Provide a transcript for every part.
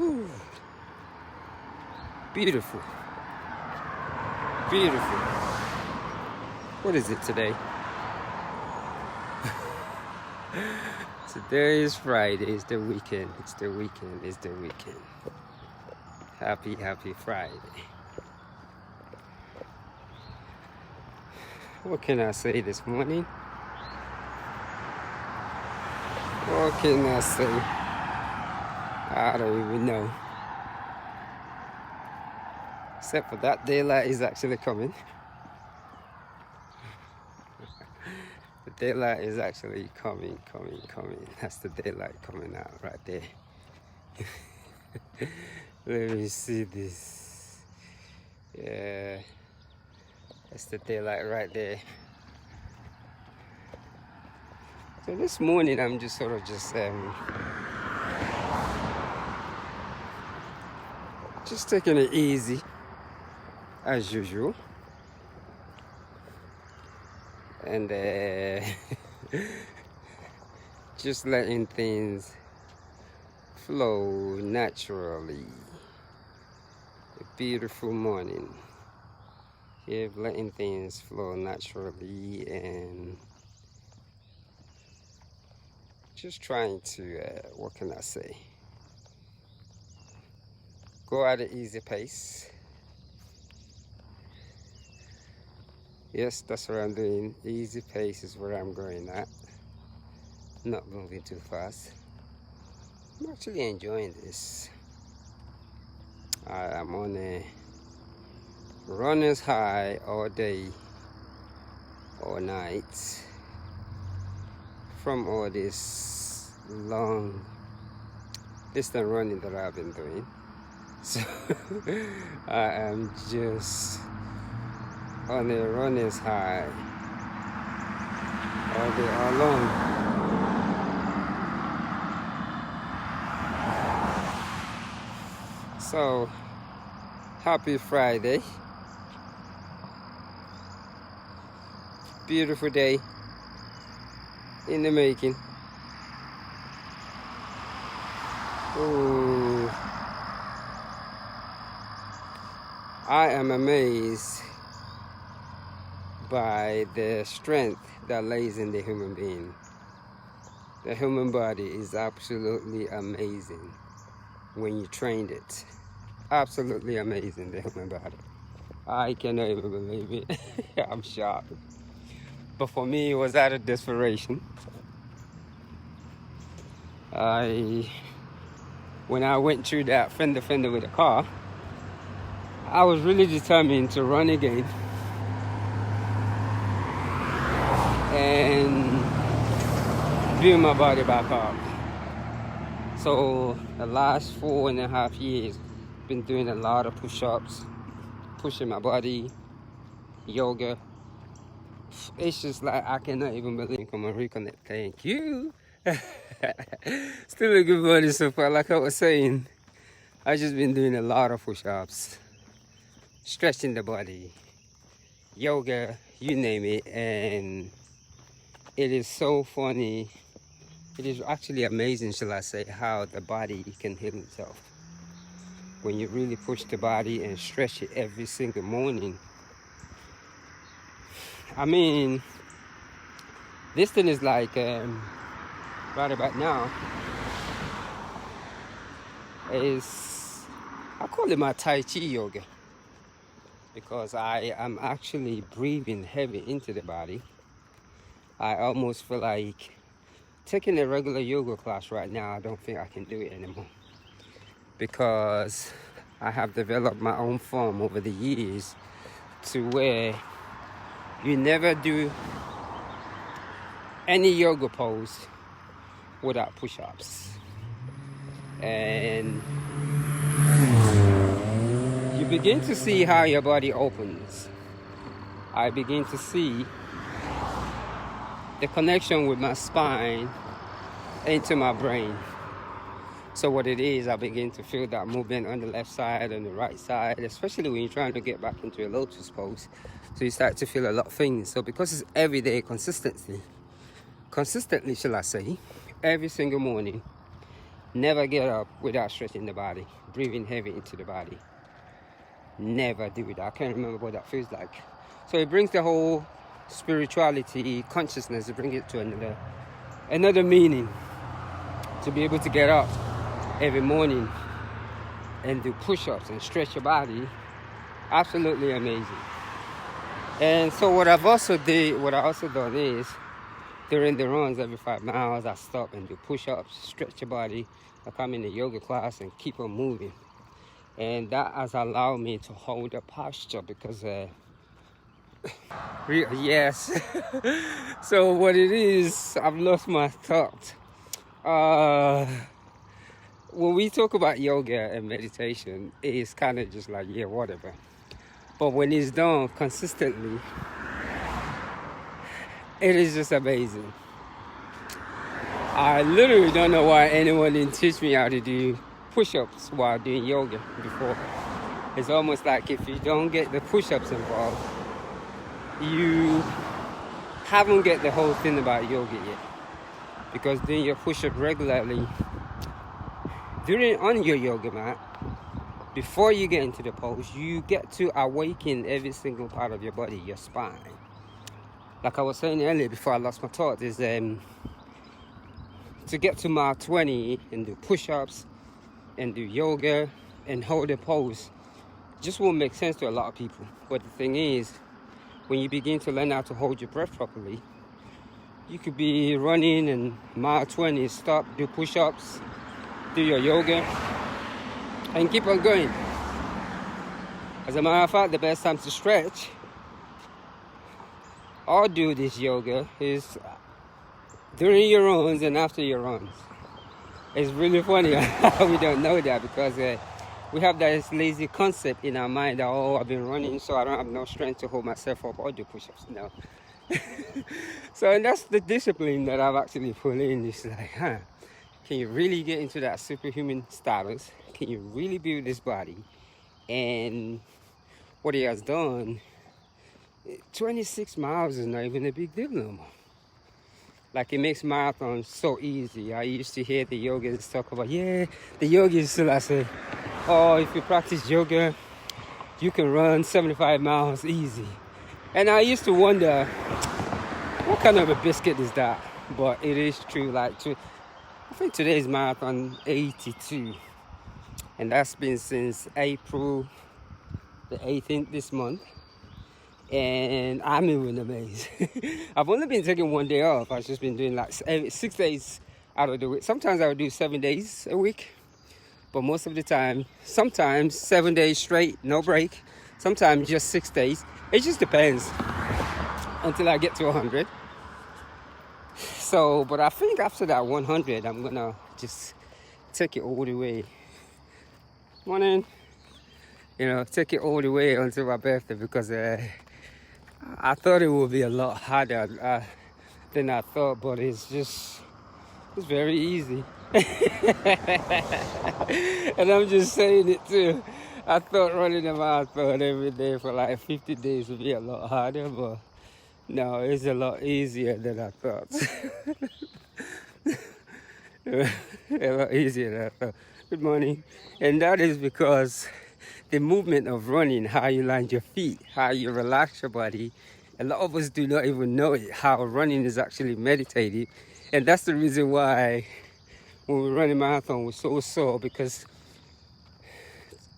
Whew. Beautiful. Beautiful. What is it today? Today is Friday. It's the weekend. It's the weekend. It's the weekend. Happy Friday. What can I say this morning? What can I say? I don't even know. Except for that daylight is actually coming. The daylight is actually coming. That's the daylight coming out right there. Let me see this. Yeah, that's the daylight right there. So this morning I'm just just taking it easy as usual, and just letting things flow naturally. A beautiful morning. Yeah, letting things flow naturally and just trying to, what can I say? Go at an easy pace. Yes, that's what I'm doing. Easy pace is where I'm going at. Not moving too fast. I'm actually enjoying this. I'm on a runner's high all day, all night, from all this long distance running that I've been doing. So I am just on a runner's high all day, all long. So happy Friday. Beautiful day in the making. Ooh. I am amazed by the strength that lays in the human being. The human body is absolutely amazing when you trained it. Absolutely amazing, the human body. I cannot even believe it. I'm shocked. But for me, it was out of desperation. When I went through that fender with a car, I was really determined to run again and build my body back up. So the last 4.5 years, been doing a lot of push-ups, pushing my body, yoga. It's just like I cannot even believe. Come on, reconnect. Thank you. Still a good morning so far. Like I was saying, I've just been doing a lot of push-ups, stretching the body, yoga, you name it, and it is so funny. It is actually amazing, shall I say, how the body can heal itself. When you really push the body and stretch it every single morning. I mean, this thing is like, right about now, I call it my Tai Chi yoga, because I am actually breathing heavy into the body. I almost feel like taking a regular yoga class right now, I don't think I can do it anymore, because I have developed my own form over the years to where you never do any yoga pose without push-ups. And you begin to see how your body opens. I begin to see the connection with my spine into my brain. So what it is, I begin to feel that movement on the left side and the right side, especially when you're trying to get back into a lotus pose. So you start to feel a lot of things. So because it's everyday consistently shall I say, every single morning, Never get up without stretching the body, breathing heavy into the body. Never do that. I can't remember what that feels like. So it brings the whole spirituality, consciousness, it brings it to another meaning. To be able to get up every morning and do push-ups and stretch your body, absolutely amazing. And so what I also done is, during the runs every 5 miles, I stop and do push-ups, stretch your body. I come in the yoga class and keep on moving. And that has allowed me to hold the posture because, yes. So what it is, I've lost my thought. When we talk about yoga and meditation, it's kind of just like, yeah, whatever. But when it's done consistently, it is just amazing. I literally don't know why anyone didn't teach me how to do push-ups while doing yoga before. It's almost like if you don't get the push-ups involved, you haven't get the whole thing about yoga yet. Because doing your push-up regularly, on your yoga mat, before you get into the pose, you get to awaken every single part of your body, your spine. Like I was saying earlier before I lost my thought, is to get to mile 20 and do push-ups and do yoga and hold a pose just won't make sense to a lot of people. But the thing is, when you begin to learn how to hold your breath properly, you could be running and mile 20, stop, do push-ups, do your yoga, and keep on going. As a matter of fact, the best time to stretch or do this yoga is during your runs and after your runs. It's really funny how we don't know that, because we have this lazy concept in our mind that, oh, I've been running, so I don't have no strength to hold myself up or do push-ups. No. So, and that's the discipline that I've actually put in. It's like, can you really get into that superhuman status? Can you really build this body? And what he has done, 26 miles is not even a big deal no more. Like, it makes marathons so easy. I used to hear the yogis talk about, yeah, the yogis still, I say, oh, if you practice yoga, you can run 75 miles easy. And I used to wonder, what kind of a biscuit is that? But it is true. Like, I think today's marathon 82. And that's been since April the 18th this month. And I'm even amazed. I've only been taking one day off. I've just been doing like 6 days out of the week. Sometimes I would do 7 days a week. But most of the time, sometimes 7 days straight, no break. Sometimes just 6 days. It just depends until I get to 100. So, but I think after that 100, I'm going to just take it all the way. Morning. You know, take it all the way until my birthday, because I thought it would be a lot harder than I thought, but it's very easy. And I'm just saying it too. I thought running a marathon every day for like 50 days would be a lot harder, but no, it's a lot easier than I thought. A lot easier than I thought. Good morning. And that is because the movement of running, how you land your feet, how you relax your body, a lot of us do not even know it, how running is actually meditative. And that's the reason why when we run a marathon, we're so sore, because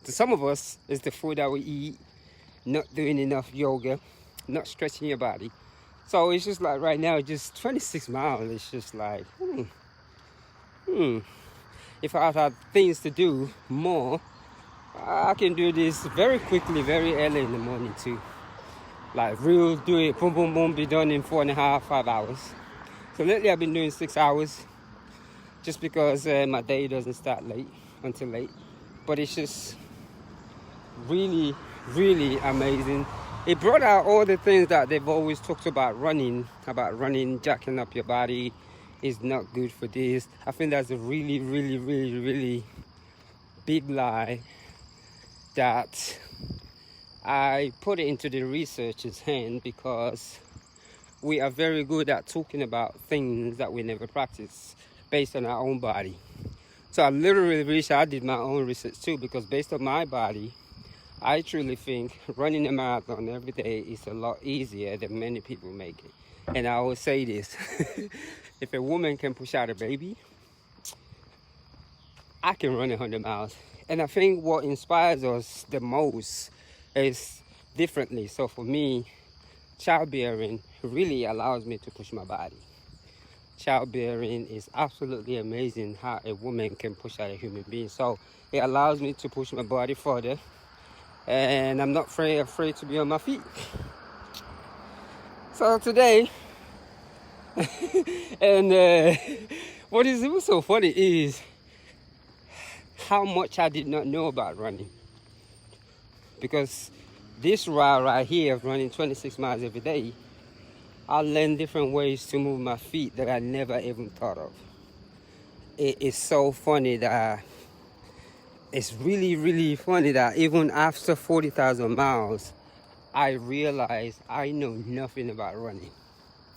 to some of us, it's the food that we eat, not doing enough yoga, not stretching your body. So it's just like right now, just 26 miles, it's just like, if I had things to do more, I can do this very quickly, very early in the morning too. Like real, do it, boom, boom, boom, be done in 4.5, 5 hours. So lately I've been doing 6 hours, just because my day doesn't start until late. But it's just really, really amazing. It brought out all the things that they've always talked about running, jacking up your body is not good for this. I think that's a really, really, really, really big lie that I put it into the researcher's hand, because we are very good at talking about things that we never practice based on our own body. So I literally wish I did my own research too, because based on my body, I truly think running a marathon every day is a lot easier than many people make it. And I always say this, if a woman can push out a baby, I can run 100 miles. And I think what inspires us the most is differently. So for me, childbearing really allows me to push my body. Childbearing is absolutely amazing how a woman can push out a human being. So it allows me to push my body further, and I'm not afraid to be on my feet. So today, and what is even so funny is how much I did not know about running. Because this route right here of running 26 miles every day, I learned different ways to move my feet that I never even thought of. It is so funny that it's really funny that even after 40,000 miles, I realized I know nothing about running.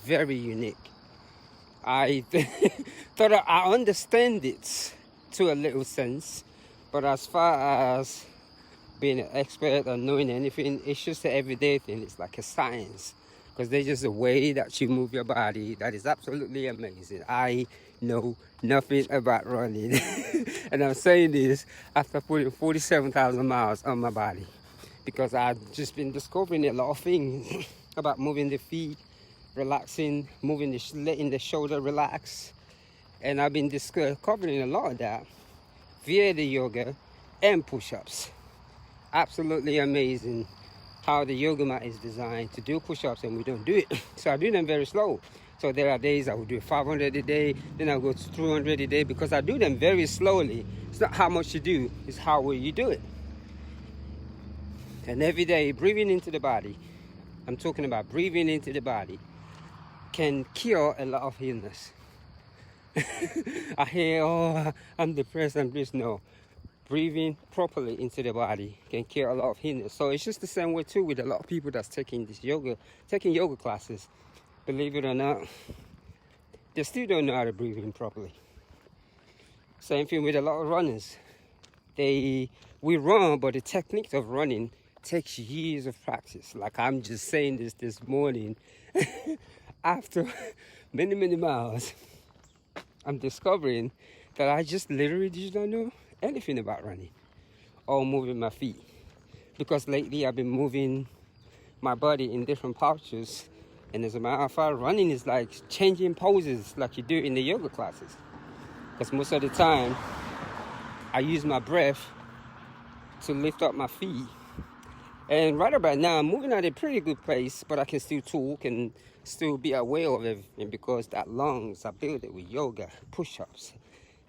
Very unique. I thought I understand it to a little sense, but as far as being an expert or knowing anything, it's just an everyday thing. It's like a science, because there's just a way that you move your body that is absolutely amazing. I know nothing about running. And I'm saying this after putting 47,000 miles on my body, because I've just been discovering a lot of things about moving the feet, relaxing, letting the shoulder relax. And I've been discovering a lot of that via the yoga and push-ups. Absolutely amazing how the yoga mat is designed to do push-ups, and we don't do it. So I do them very slow. So there are days I will do 500 a day, then I'll go to 200 a day, because I do them very slowly. It's not how much you do, it's how well you do it. And every day, breathing into the body, I'm talking about breathing into the body, can cure a lot of illness. I hear, oh, I'm depressed, I'm this. No. Breathing properly into the body can cure a lot of illness. So it's just the same way too with a lot of people that's taking yoga classes. Believe it or not, they still don't know how to breathe in properly. Same thing with a lot of runners. We run, but the technique of running takes years of practice. Like I'm just saying this morning, after many miles, I'm discovering that I just literally just don't know anything about running or moving my feet, because lately I've been moving my body in different postures, and as a matter of fact, running is like changing poses like you do in the yoga classes, because most of the time I use my breath to lift up my feet. And right about now I'm moving at a pretty good pace, but I can still talk and still be aware of everything, because that lungs I build it with yoga, push-ups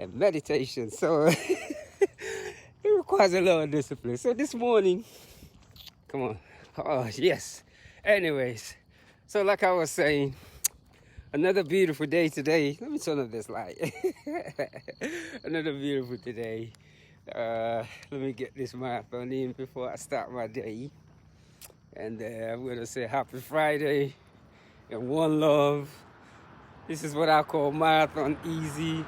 and meditation. So it requires a lot of discipline. So this morning, come on, oh yes, anyways, so like I was saying, another beautiful day today. Let me turn on this light. Another beautiful day. Let me get this marathon in before I start my day. And I'm gonna say happy Friday and one love. This is what I call marathon easy,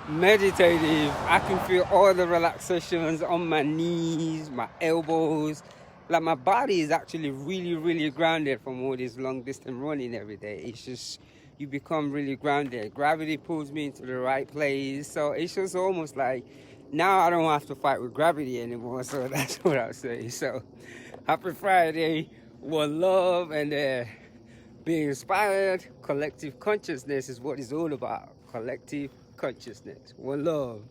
meditative. I can feel all the relaxations on my knees, my elbows. Like my body is actually really grounded from all this long distance running every day. It's just, you become really grounded. Gravity pulls me into the right place. So it's just almost like, now I don't have to fight with gravity anymore. So that's what I'll say. So happy Friday, one love, and being inspired. Collective consciousness is what it's all about. Collective consciousness. One love.